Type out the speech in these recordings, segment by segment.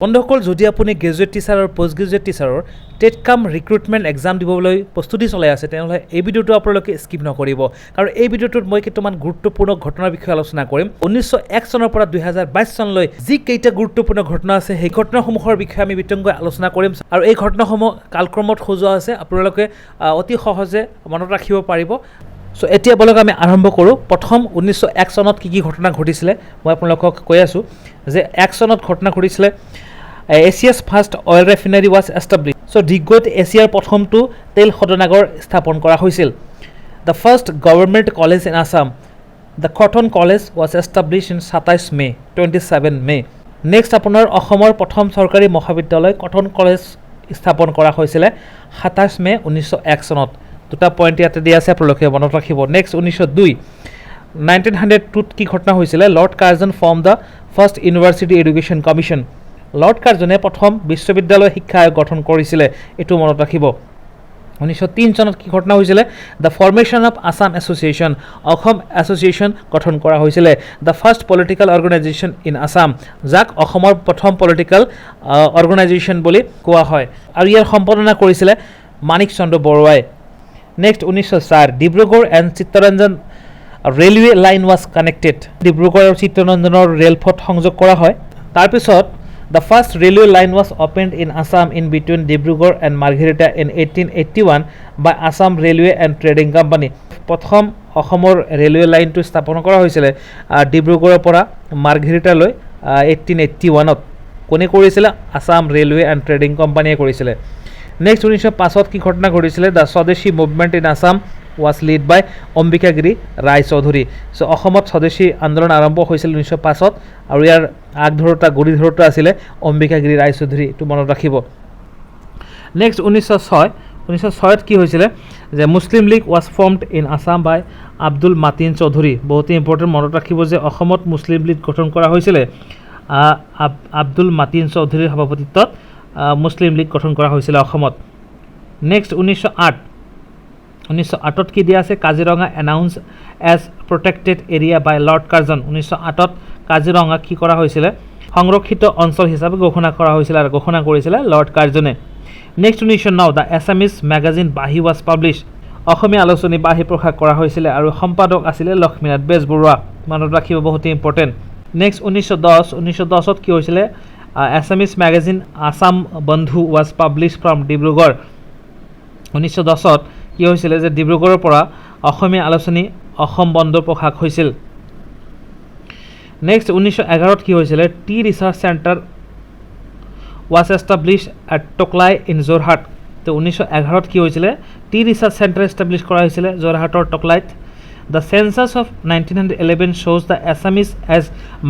বন্ধুসকল যদি আপুনি গ্ৰেজুৱেট টিচাৰ আৰু পোষ্ট গ্ৰেজুৱেট টিচাৰৰ টেট কাম ৰিক্ৰুটমেণ্ট এক্সাম দিবলৈ প্ৰস্তুতি চলাই আছে তেনেহ'লে এই ভিডিঅ'টো আপোনালোকে স্কিপ নকৰিব কাৰণ এই ভিডিঅ'টোত মই কেইটামান গুৰুত্বপূৰ্ণ ঘটনাৰ বিষয়ে আলোচনা কৰিম 1901 চনৰ পৰা 2022 চনলৈ যি কেইটা গুৰুত্বপূৰ্ণ ঘটনা আছে সেই ঘটনাসমূহৰ বিষয়ে আমি বিতংকৈ আলোচনা কৰিম আৰু এই ঘটনাসমূহ কালক্ৰমত সজোৱা আছে আপোনালোকে অতি সহজে মনত ৰাখিব পাৰিব সো এতিয়া বলক আমি আৰম্ভ কৰোঁ প্ৰথম 1901 চনত কি ঘটনা ঘটিছিলে মই আপোনালোকক কৈ আছোঁ যে 1 চনত ঘটনা ঘটিছিলে Asia's first oil refinery was established. So Digot Asia's প্ৰথমটো তেল শোধনাগাৰ স্থাপন কৰা হৈছিল. The first government college in Assam, the Cotton College, was established in 27 May. Next আপোনাৰ অসমৰ প্ৰথম চৰকাৰী মহাবিদ্যালয় কটন কলেজ স্থাপন কৰা হৈছিল 27 মে 1901 চনত. দুটা পইণ্ট ইয়াতে দিয়া আছে আপোনালোকে মনত ৰাখিব. নেক্সট 1902 1902 কি ঘটনা হৈছিল lord Curzon form the first university education commission lord কাৰ্জনে প্ৰথম বিশ্ববিদ্যালয় শিক্ষা আয়োগ গঠন কৰিছিলে এটো মনত ৰাখিব 1903 চনত কি ঘটনা হৈছিল the formation of Assam association Assam association গঠন কৰা হৈছিল the first political organisation in Assam যাক অসমৰ প্ৰথম পলিটিকেল অৰ্গেনাইজেশ্যন বুলি কোৱা হয় আৰু ইয়াৰ সম্পাদনা কৰিছিল মানিক চন্দ্ৰ বৰুৱাই next 1904 Dibrugarh and Chittaranjan railway line was connected Dibrugarh আৰু চিত্তৰঞ্জনৰ ৰেলপথ সংযোগ কৰা হয় তাৰপিছত The first railway line was opened in Assam in between Dibrugarh and Margherita in 1881 by Assam Railway and Trading Company. প্ৰথম অসমৰ ৰেলৱে লাইনটো স্থাপন কৰা হৈছিল ডিব্ৰুগড়ৰ পৰা মাৰ্ঘেৰিটালৈ 1881ত কোনে কৰিছিল আসাম ৰেলৱে এণ্ড ট্ৰেডিং কোম্পানীয়ে কৰিছিল নেক্সট 1905ত কি ঘটনা ঘটিছিল the Swadeshi movement in Assam was led by Ambikagiri Roy Chowdhury so অসমত স্বদেশী আন্দোলন আৰম্ভ হৈছিল 1905ত আৰু ইয়াৰ আগধৰতা গুৰিধৰতা আছিল অম্বিকাগিৰি ৰায় চৌধুৰী এটো মনত ৰাখিব নেক্সট 1906ত কি হৈছিল যে Muslim league was formed in Assam by আব্দুল মাতিন চৌধুৰী বহুত ইম্পৰ্টেন্ট মনত ৰাখিব যে অসমত মুছলিম লীগ গঠন কৰা হৈছিল আব্দুল মাতিন চৌধুৰীৰ সভাপতিত্বত মুছলিম লীগ গঠন কৰা হৈছিল অসমত নেক্সট 1908ত কি দিয়া আছে Kaziranga announce as protected area by lord Curzon 1908ত কাজিৰঙা কি কৰা হৈছিল সংৰক্ষিত অঞ্চল হিচাপে ঘোষণা কৰা হৈছিল আৰু ঘোষণা কৰিছিল লৰ্ড কাৰ্জনে next 1909 the Assamese magazine Bahi was publish অসমীয়া আলোচনী বাহি প্ৰকাশ কৰা হৈছিল আৰু সম্পাদক আছিল লক্ষ্মীনাথ বেজবৰুৱা মনত ৰাখিব বহুত ইম্পৰ্টেন্ট নেক্সট 1910ত কি হৈছিল এছামিজ মেগাজিন আসাম বন্ধু ৱাজ পাব্লিছ ফ্ৰম ডিব্ৰুগড় 1910ত কি হৈছিল যে ডিব্ৰুগড়ৰ পৰা অসমীয়া আলোচনী অসম বন্ধু প্ৰকাশ হৈছিল নেক্সট 1911ত কি হৈছিল T research centre was established at Tocklai in Jorhat তো 1911ত কি হৈছিল টি ৰিচাৰ্চ চেণ্টাৰ এষ্টাব্লিছ কৰা হৈছিল যোৰহাটৰ টকলাইত the census of 1911 shows the Assamese as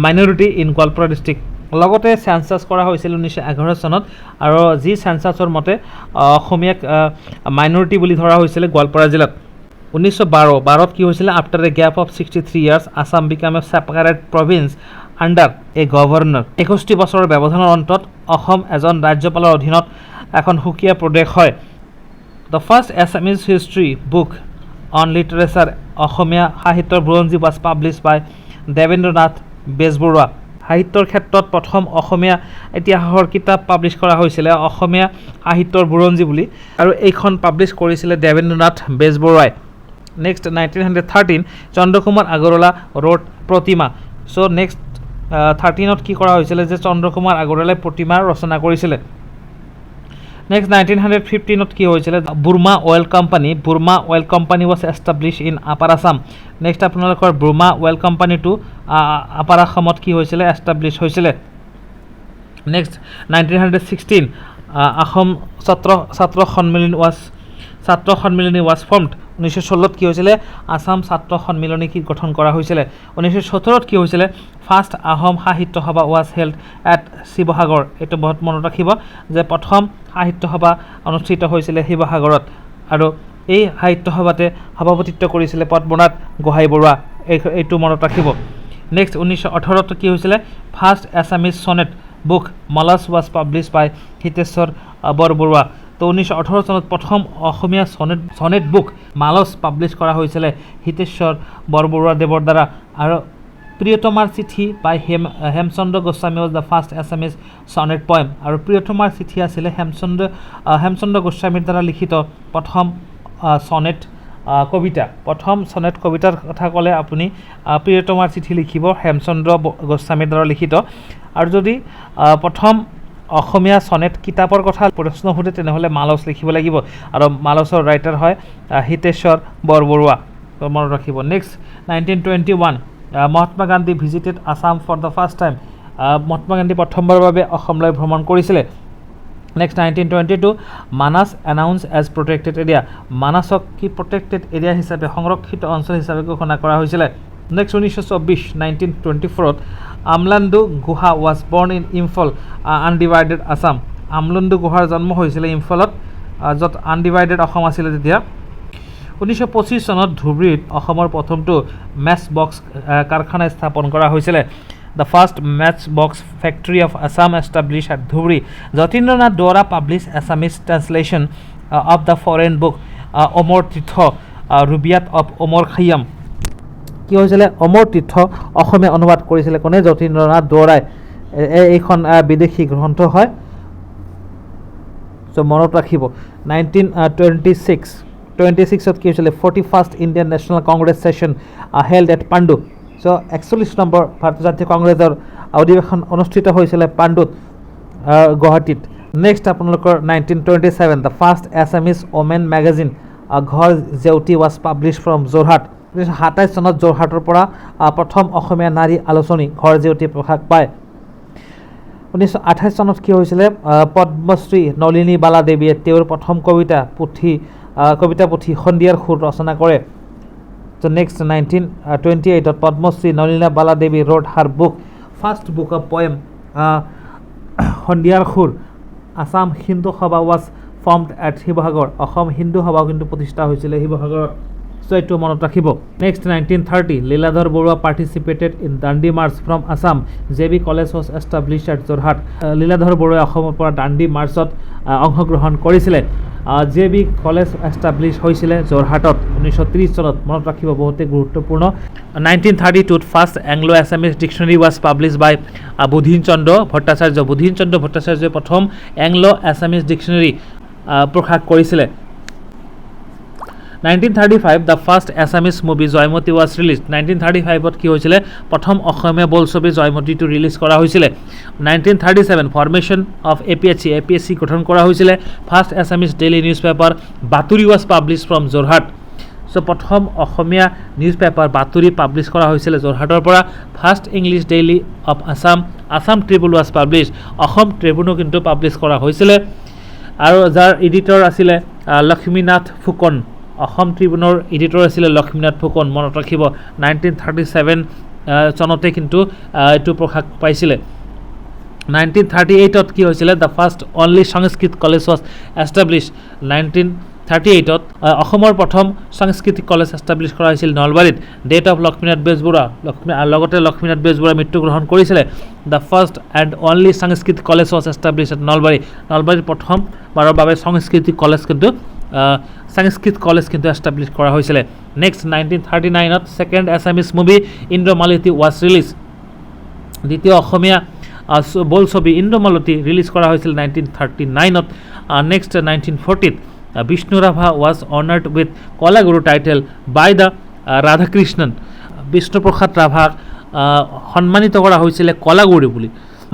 minority in Goalpara district লগতে চেন্সাছ কৰা হৈছিল 1911 চনত আৰু যি চেন্সাছৰ মতে অসমীয়াক মাইনৰিটি বুলি ধৰা হৈছিল গোৱালপাৰা জিলাত 1912ত কি হৈছিল after a gap of 63 years Assam become a separate province under a governor 61 বছৰৰ ব্যৱধানৰ অন্তত অসম এজন ৰাজ্যপালৰ অধীনত এখন সুকীয়া প্ৰদেশ হয় the first Assamese history book on literature অসমীয়া সাহিত্যৰ বুৰঞ্জী was publish by Debendranath Bezbaruah সাহিত্যৰ ক্ষেত্ৰত প্ৰথম অসমীয়া ইতিহাসৰ কিতাপ পাব্লিছ কৰা হৈছিল অসমীয়া সাহিত্যৰ বুৰঞ্জী বুলি আৰু এইখন পাব্লিছ কৰিছিল দেৱেন্দ্ৰনাথ বেজবৰুৱাই নেক্সট 1913 চন্দ্ৰকুমাৰ আগৰৱালা ৰোড প্ৰতিমা সো নেক্সট 13ত কি কৰা হৈছিল যে চন্দ্ৰকুমাৰ আগৰৱালাই প্ৰতিমা ৰচনা কৰিছিল নেক্সট 1915ত কি হৈছিল Burma oil company was establish in upper Assam next আপোনালোকৰ বুৰ্মা অইল কোম্পানীটো আপাৰ আসামত কি হৈছিল এষ্টাব্লিছ হৈছিল নেক্সট 1916 অসম ছাত্ৰ সন্মিলনী ৱাজ ফৰ্মড 1916ত কি হৈছিল আসাম ছাত্ৰ সন্মিলনী কি গঠন কৰা হৈছিল 1917ত কি হৈছিল ফাৰ্ষ্ট আহোম সাহিত্য সভা ৱাজ হেল্ড এট শিৱসাগৰ এটো বহুত মনত ৰাখিব যে প্ৰথম সাহিত্য সভা অনুষ্ঠিত হৈছিল শিৱসাগৰত আৰু এই সাহিত্য সভাতে সভাপতিত্ব কৰিছিল পদ্মনাথ গোহাঁই বৰুৱা এইটো মনত ৰাখিব নেক্সট 1918ত কি হৈছিল first Assamese sonnet book Malas was publish by Hiteswar Borbarua তো 1918 চনত প্ৰথম অসমীয়া সনেট বুক মালছ পাব্লিছ কৰা হৈছিল হিতেশ্বৰ বৰবৰুৱা দেৱৰ দ্বাৰা আৰু প্ৰিয়তমাৰ চিঠি বাই Hemchandra Goswami was the first Assamese sonnet poem আৰু প্ৰিয়তমাৰ চিঠি আছিলে হেমচন্দ্ৰ গোস্বামীৰ দ্বাৰা লিখিত প্ৰথম সনেট কবিতা প্ৰথম সনেট কবিতাৰ কথা ক'লে আপুনি প্ৰিয়তমাৰ চিঠি লিখিব হেমচন্দ্ৰ গোস্বামীৰ দ্বাৰা লিখিত আৰু যদি প্ৰথম অসমীয়া সনেট কিতাপৰ কথা প্ৰশ্ন সোধে তেনেহ'লে মালচ লিখিব লাগিব আৰু মালচৰ ৰাইটাৰ হয় হিতেশ্বৰ বৰবৰুৱা মনত ৰাখিব next 1921 Mahatma Gandhi visited Assam for the first time Mahatma Gandhi প্ৰথমবাৰৰ বাবে অসমলৈ ভ্ৰমণ কৰিছিলে next 1922 Manas announce as protected area মানাসক কি প্ৰটেক্টেড এৰিয়া হিচাপে সংৰক্ষিত অঞ্চল হিচাপে ঘোষণা কৰা হৈছিলে next 1924 Amalendu Guha was born in Imphal undivided Assam Amalendu গুহাৰ জন্ম হৈছিলে ইম্ফলত য'ত আনডিভাইডেড অসম আছিলে তেতিয়া 1925 চনত ধুবুৰীত অসমৰ প্ৰথমটো মেচ বক্স কাৰখানা স্থাপন কৰা হৈছিলে The first matchbox factory of Assam established at Dhubri. Jatindranath Dora published Assamese translation of the foreign book Omor Tirtho Rubiat of Omor Khayyam. কি হৈছিলে অমৰ তীৰ্থ অসমীয়া অনুবাদ কৰিছিলে কোনে যতীন্দ্ৰনাথ দুৱৰাই এইখন বিদেশী গ্ৰন্থ হয় সো মনত ৰাখিব 1926 কি হৈছিলে 41st Indian national congress session held at Pandu so 41 number ভাৰতীয় জাতীয় কংগ্ৰেছৰ অধিৱেশন অনুষ্ঠিত হৈছিলে পাণ্ডুত গুৱাহাটীত নেক্সট আপোনালোকৰ 1927 the first Assamese women magazine ঘৰ জেউতি ৱাজ পাব্লিছ ফ্ৰম যোৰহাট 1927 চনত যোৰহাটৰ পৰা প্ৰথম অসমীয়া নাৰী আলোচনী ঘৰ জেউতি প্ৰকাশ পায় 1928 চনত কি হৈছিলে পদ্মশ্ৰী নলিনী বালা দেৱীয়ে তেওঁৰ প্ৰথম কবিতা পুথি সন্ধিয়াৰ সুৰ ৰচনা কৰে So next 1928 Padmasri Nalina Bala Devi wrote her first book of poem Hondiar Khur. Assam Hindu Sabha was formed at Shivasagar. Assam Hindu Sabha কিন্তু প্ৰতিষ্ঠা হৈছিলে শিৱসাগৰত so এইটো মনত ৰাখিব next 1930 Leeladhar Borua participated in Dandi March from Assam. JB College was established at Jorhat. Leeladhar Borua অসমৰ পৰা দাণ্ডি মাৰ্চত অংশগ্ৰহণ কৰিছিলে JB কলেজ এষ্টাব্লিছ হৈছিলে যোৰহাটত 1930 চনত মনত ৰাখিব বহুতে গুৰুত্বপূৰ্ণ 1932 first Anglo Assamese dictionary was publish by Budhin Chandra ভট্টাচাৰ্যই প্ৰথম এংলো এছামিজ ডিকশ্যনেৰী প্ৰকাশ কৰিছিলে 1935 the first Assamese movie Joymoti was release 1935 কি হৈছিলে প্ৰথম অসমীয়া বোলছবি জয়মতীটো ৰিলিজ কৰা হৈছিলে 1937 ফৰ্মেশ্যন অফ APSC গঠন কৰা হৈছিলে first Assamese daily newspaper Batori was publish from Jorhat so প্ৰথম অসমীয়া নিউজ পেপাৰ বাতৰি পাব্লিছ কৰা হৈছিলে যোৰহাটৰ পৰা first English daily of Assam tribune was publish Assam ট্ৰিবিউনো কিন্তু পাব্লিছ কৰা হৈছিলে আৰু যাৰ এডিটৰ আছিলে লক্ষ্মীনাথ ফুকন অসম ট্ৰিবিউনৰ এডিটৰ আছিলে লক্ষ্মীনাথ ফুকন মনত ৰাখিব 1937 চনতে কিন্তু এইটো প্ৰকাশ পাইছিলে 1938 কি হৈছিলে the first only Sanskrit college was establish 1938 অসমৰ প্ৰথম সাংস্কৃতিক কলেজ এষ্টাব্লিছ কৰা হৈছিল নলবাৰীত ডেট অফ লক্ষ্মীনাথ বেজবৰুৱা লগতে লক্ষ্মীনাথ বেজবৰুৱা মৃত্যুগ্ৰহণ কৰিছিলে দ্য ফাৰ্ষ্ট এণ্ড অনলি সাংস্কৃতিক কলেজ ৱাজ এষ্টাব্লিছ এট নলবাৰীত প্ৰথমবাৰৰ বাবে সংস্কৃত কলেজ কিন্তু এষ্টাব্লিছ কৰা হৈছিলে next 1939 second Assamese movie Indramalati was release দ্বিতীয় অসমীয়া বোলছবি ইন্দ্ৰমালতী ৰিলিজ কৰা হৈছিল 1939 next 1940 Bishnu Rabha was honoured with Kalaguru title by the Radhakrishnan Bishnuprasad ৰাভাক সন্মানিত কৰা হৈছিলে কলাগুৰু বুলি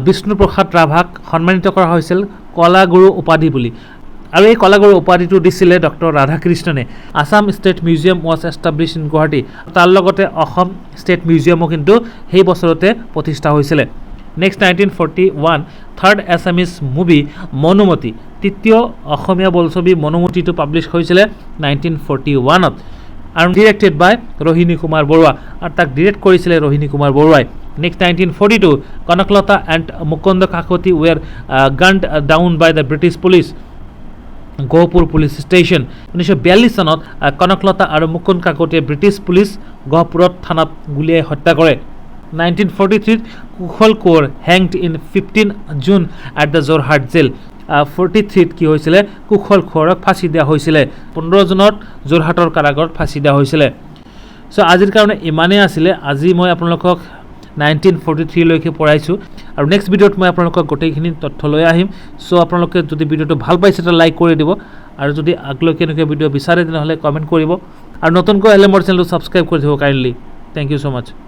বিষ্ণুপ্ৰসাদ ৰাভাক সন্মানিত কৰা হৈছিল কলাগুৰু উপাধি বুলি আৰু এই কলাগুৰু উপাধিটো দিছিলে ডক্টৰ ৰাধাকৃষ্ণনে Assam state museum was establish in Guwahati তাৰ লগতে অসম ষ্টেট মিউজিয়ামো কিন্তু সেই বছৰতে প্ৰতিষ্ঠা হৈছিলে next 1941 third Assamese movie Manumati তৃতীয় অসমীয়া বোলছবি মনুমতিটো পাব্লিছ হৈছিলে 1941 আৰু ডিৰেক্টেড বাই ৰোহিণী কুমাৰ বৰুৱা আৰু তাক ডিৰেক্ট কৰিছিলে ৰোহিণী কুমাৰ বৰুৱাই next 1942 Kanaklata and Mukunda Kakati were gunned down by the British police Gohpur police station 1942 চনত কনকলতা আৰু মুকুন্দ কাকতিয়ে ব্ৰিটিছ পুলিচ গহপুৰত থানাত গুলীয়াই হত্যা কৰে 1943 Kushal Konwar hanged in 15 June at the Jorhat jail 43 কি হৈছিলে কুশল কোঁৱৰক ফাঁচি দিয়া হৈছিলে 15 জুনত যোৰহাটৰ কাৰাগাৰত ফাঁচি দিয়া হৈছিলে সো আজিৰ কাৰণে ইমানেই আছিলে আজি মই আপোনালোকক 1943লৈকে পঢ়াইছোঁ আৰু নেক্সট ভিডিঅ'ত মই আপোনালোকক গোটেইখিনি তথ্য লৈ আহিম চ' আপোনালোকে যদি ভিডিঅ'টো ভাল পাইছে এটা লাইক কৰি দিব আৰু যদি আগলৈকে এনেকুৱা ভিডিঅ' বিচাৰে তেনেহ'লে কমেণ্ট কৰিব আৰু নতুনকৈ আহিলে মোৰ চেনেলটো ছাবস্ক্ৰাইব কৰি দিব kindly thank you so' much